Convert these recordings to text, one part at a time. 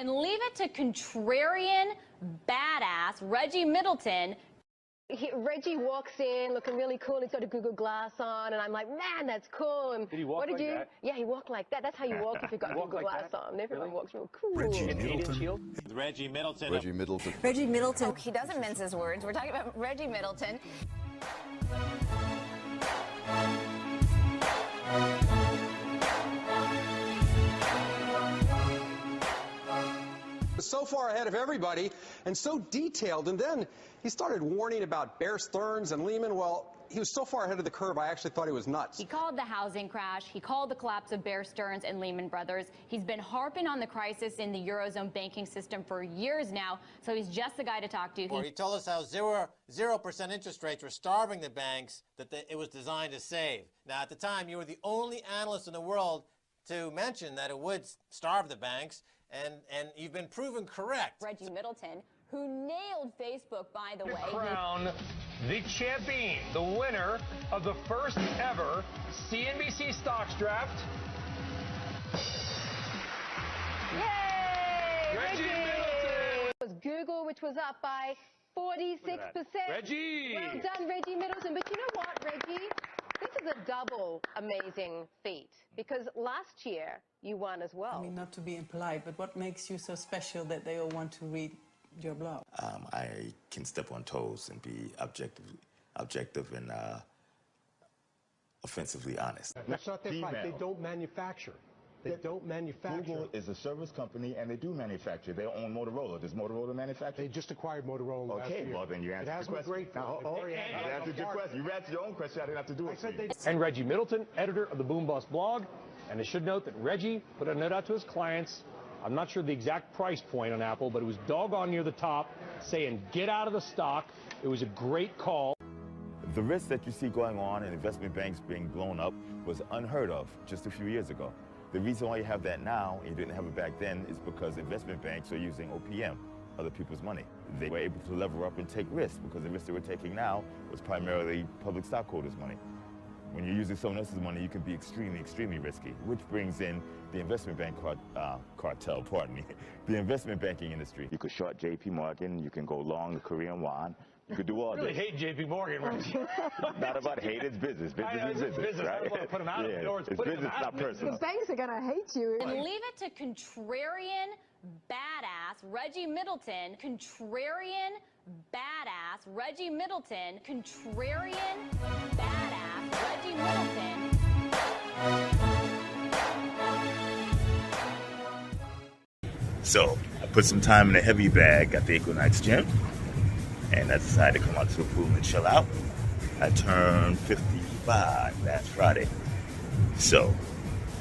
And leave it to contrarian badass Reggie Middleton. Reggie walks in looking really cool. He's got a Google Glass on, and I'm like, man, that's cool. And did he walk like that? Yeah, he walked like that. That's how you walk if you've got Google Glass on. Everyone walks real cool. Reggie Middleton. Reggie Middleton. Reggie Middleton. Reggie Middleton. Oh, he doesn't mince his words. We're talking about Reggie Middleton. So far ahead of everybody and so detailed, and then he started warning about Bear Stearns and Lehman. Well, he was so far ahead of the curve, I actually thought he was nuts. He called the housing crash. He called the collapse of Bear Stearns and Lehman Brothers. He's been harping on the crisis in the Eurozone banking system for years now, so he's just the guy to talk to. He told us how 0% interest rates were starving the banks that it was designed to save. Now, at the time, you were the only analyst in the world to mention that it would starve the banks, and you've been proven correct. Reggie Middleton, who nailed Facebook, by the way. Crown the champion, the winner of the first ever CNBC Stocks Draft. Yay! Reggie Middleton. It was Google, which was up by 46%. Reggie! Well done, Reggie Middleton. But you know what, Reggie? This is a double amazing feat, because last year you won as well. I mean, not to be impolite, but what makes you so special that they all want to read your blog? I can step on toes and be objective and offensively honest. That's not their fight. They don't manufacture. They don't manufacture. Google is a service company, and they do manufacture. They own Motorola. Does Motorola manufacture? They just acquired Motorola last year. Okay, well, then you answered the question. Great. Now, you answered your question. You answered your own question. I didn't have to do it. And Reggie Middleton, editor of the Boom Bust blog. And I should note that Reggie put a note out to his clients. I'm not sure the exact price point on Apple, but it was doggone near the top, saying, get out of the stock. It was a great call. The risk that you see going on in investment banks being blown up was unheard of just a few years ago. The reason why you have that now, and you didn't have it back then, is because investment banks are using OPM, other people's money. They were able to lever up and take risks, because the risk they were taking now was primarily public stockholders' money. When you're using someone else's money, you can be extremely, extremely risky, which brings in the investment bank cartel, pardon me, the investment banking industry. You could short JP Morgan, you can go long the Korean won. You could do all I really this. hate JP Morgan. Not about hate, it's business. Business is business, right? I don't want to put them out of the doors. It's business, not personal. The banks are going to hate you. And leave it to contrarian badass Reggie Middleton. Contrarian badass Reggie Middleton. Contrarian badass Reggie Middleton. So I put some time in a heavy bag at the Equinox Gym, and I decided to come out to the pool and chill out. I turned 55 last Friday, so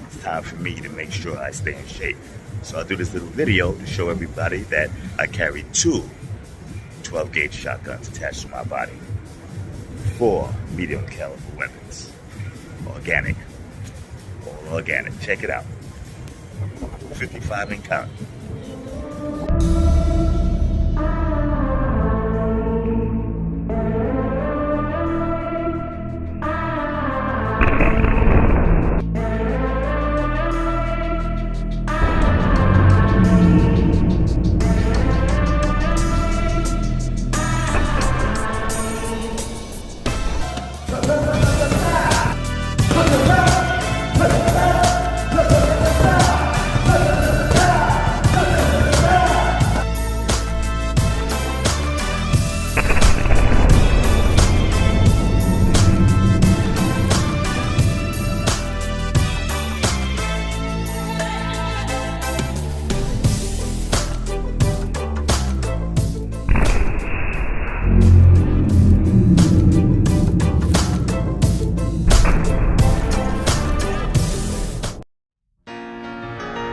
it's time for me to make sure I stay in shape. So I'll do this little video to show everybody that I carry 2 12-gauge shotguns attached to my body, 4 medium caliber weapons, organic, all organic. Check it out, 55 and counting.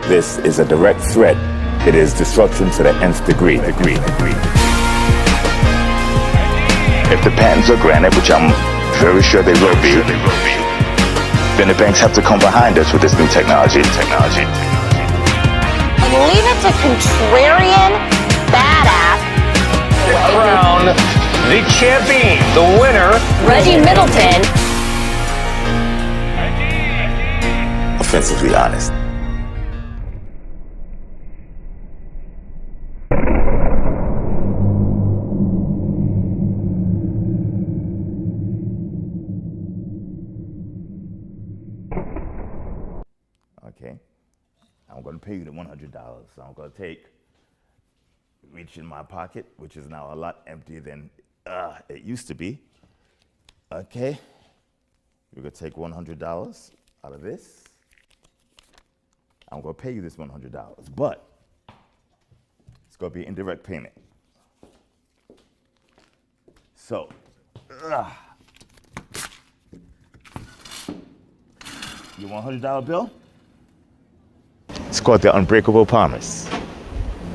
This is a direct threat. It is disruption to the nth degree. If the patents are granted, which I'm very sure they will be, then the banks have to come behind us with this new technology. And leave it to contrarian badass Crown the champion, the winner, Reggie Middleton. Offensively honest. $100. So I'm going to reach in my pocket, which is now a lot emptier than it used to be. Okay, we're going to take $100 out of this. I'm going to pay you this $100, but it's going to be indirect payment. So, you want a $100 bill? It's called the unbreakable promise.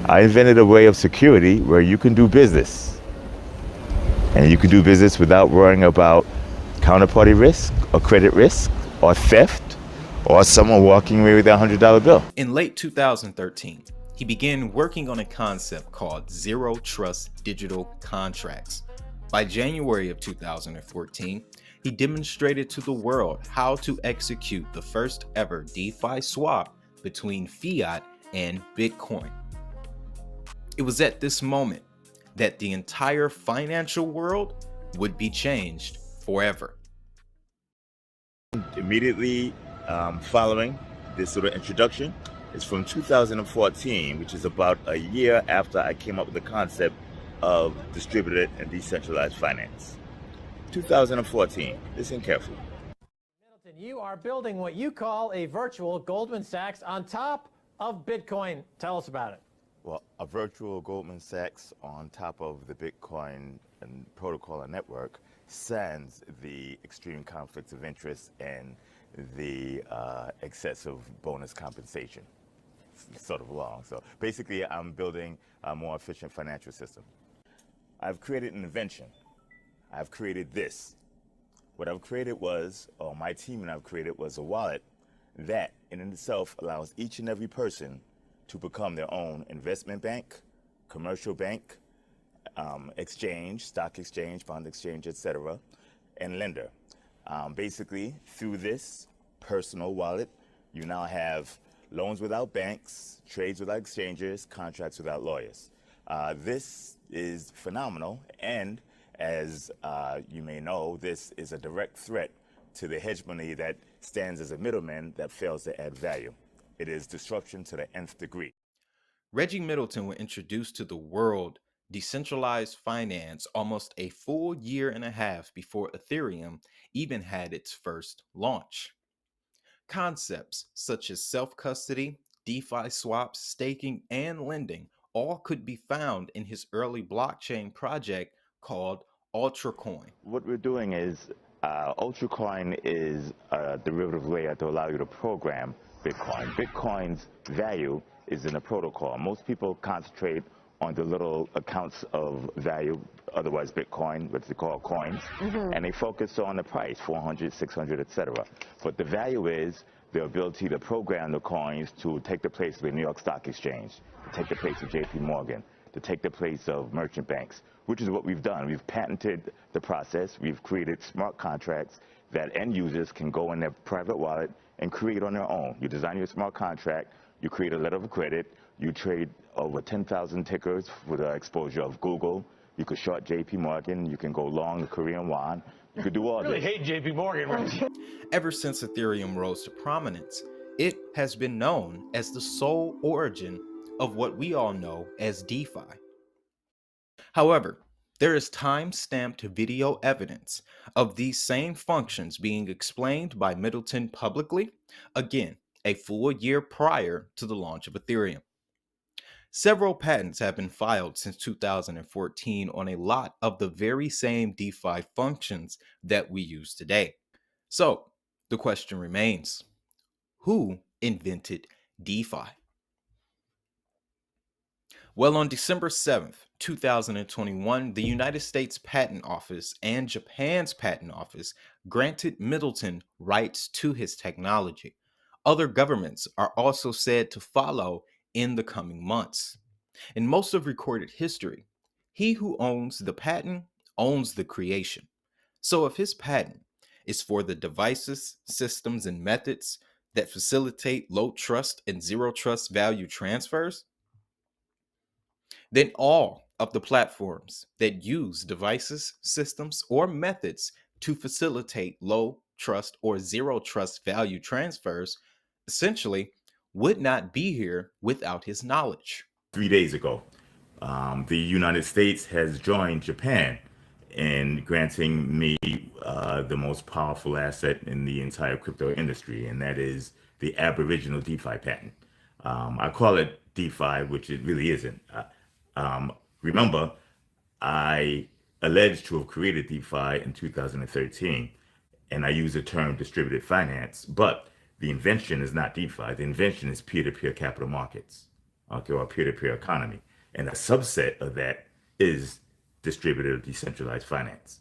I invented a way of security where you can do business. And you can do business without worrying about counterparty risk or credit risk or theft or someone walking away with a $100 bill. In late 2013, he began working on a concept called Zero Trust Digital Contracts. By January of 2014, he demonstrated to the world how to execute the first ever DeFi swap between fiat and Bitcoin. It was at this moment that the entire financial world would be changed forever. Immediately following this little introduction is from 2014, which is about a year after I came up with the concept of distributed and decentralized finance. 2014, listen carefully. Middleton, you are building what you call a virtual Goldman Sachs on top of Bitcoin. Tell us about it. Well, a virtual Goldman Sachs on top of the Bitcoin and protocol and network sans the extreme conflicts of interest and the excessive bonus compensation. It's sort of long. So basically, I'm building a more efficient financial system. I've created an invention. I've created this. What I've created was, or my team and I've created was a wallet that in itself allows each and every person to become their own investment bank, commercial bank, exchange, stock exchange, bond exchange, etc., and lender. Basically, through this personal wallet, you now have loans without banks, trades without exchangers, contracts without lawyers. This is phenomenal, and as you may know, this is a direct threat to the hegemony that stands as a middleman that fails to add value. It is disruption to the nth degree. Reggie Middleton was introduced to the world decentralized finance almost a full year and a half before Ethereum even had its first launch. Concepts such as self-custody, DeFi swaps, staking, and lending all could be found in his early blockchain project called UltraCoin. What we're doing is, UltraCoin is a derivative layer to allow you to program Bitcoin. Bitcoin's value is in the protocol. Most people concentrate on the little accounts of value, otherwise Bitcoin, what they call coins, and they focus on the price, 400, 600, etc. But the value is the ability to program the coins to take the place of the New York Stock Exchange, to take the place of JP Morgan, to take the place of merchant banks, which is what we've done. We've patented the process. We've created smart contracts that end users can go in their private wallet and create on their own. You design your smart contract, you create a letter of credit, you trade over 10,000 tickers for the exposure of Google. You could short JP Morgan, you can go long the Korean won, you could do all I really this. hate JP Morgan, right? Ever since Ethereum rose to prominence, it has been known as the sole origin of what we all know as DeFi. However, there is time-stamped video evidence of these same functions being explained by Middleton publicly, again, a full year prior to the launch of Ethereum. Several patents have been filed since 2014 on a lot of the very same DeFi functions that we use today. So, the question remains, who invented DeFi? Well, on December 7th, 2021, the United States Patent Office and Japan's Patent Office granted Middleton rights to his technology. Other governments are also said to follow in the coming months. In most of recorded history, he who owns the patent owns the creation. So if his patent is for the devices, systems, and methods that facilitate low trust and zero trust value transfers, then all of the platforms that use devices, systems, or methods to facilitate low trust or zero trust value transfers essentially would not be here without his knowledge. 3 days ago, the United States has joined Japan in granting me the most powerful asset in the entire crypto industry, and that is the Aboriginal DeFi patent. I call it DeFi, which it really isn't. Remember, I alleged to have created DeFi in 2013, and I use the term distributed finance, but the invention is not DeFi. The invention is peer-to-peer capital markets, okay, or peer-to-peer economy. And a subset of that is distributed or decentralized finance.